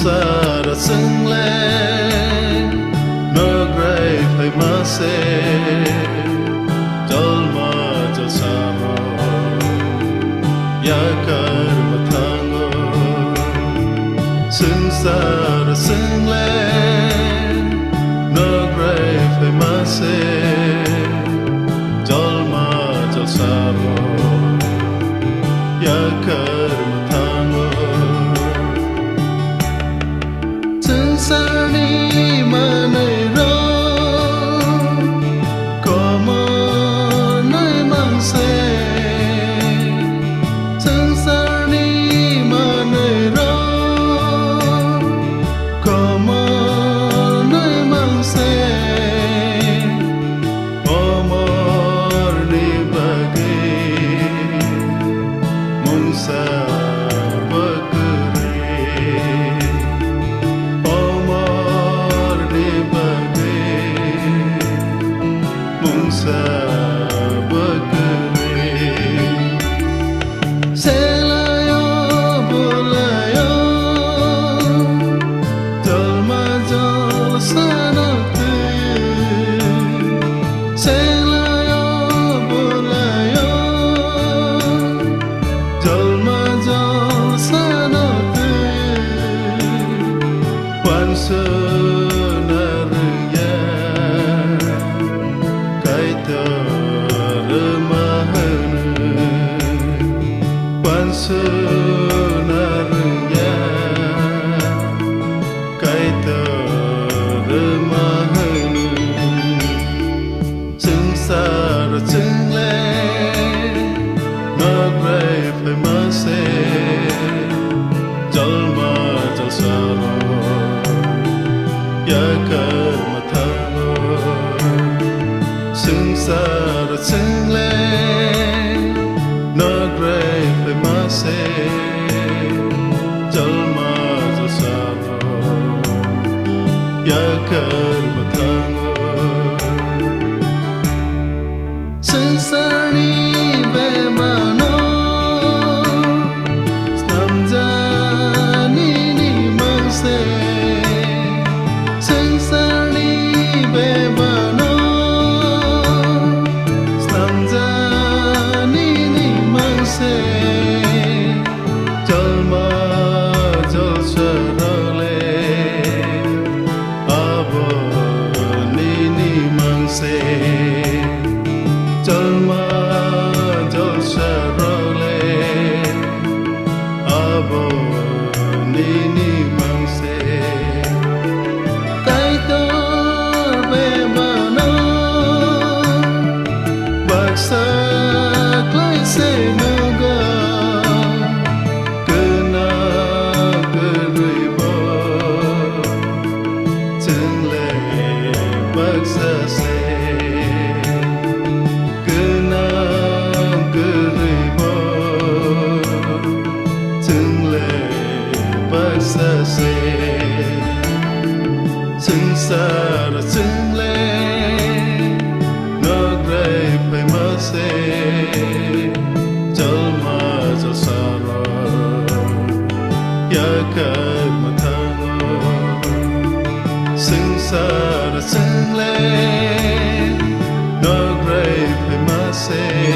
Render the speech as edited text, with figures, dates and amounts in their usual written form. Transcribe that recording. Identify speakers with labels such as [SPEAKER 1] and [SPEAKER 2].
[SPEAKER 1] xa đã sưng lên nước rây phải mất xe chol mà chol xa rồi ya kar mà thang sưng xa đã sưng lên nước rây phải mất xe chol mà chol xa rồi ya kar mà thang Sani manai ro como nai mang se Sani manai ro como nai mang se Amor ni bagi mungsa Sing lên nó gray phải mất xe chol mà chol xa rồi ya kar mà thang sing sani be mà nó nam ra ni mang xe sing sani be mà nó sing xa đã sing lên nước rây phải mất xe chol mà chol xa rồi ya kar mà thang sing xa đã sing lên nước rây phải mất xe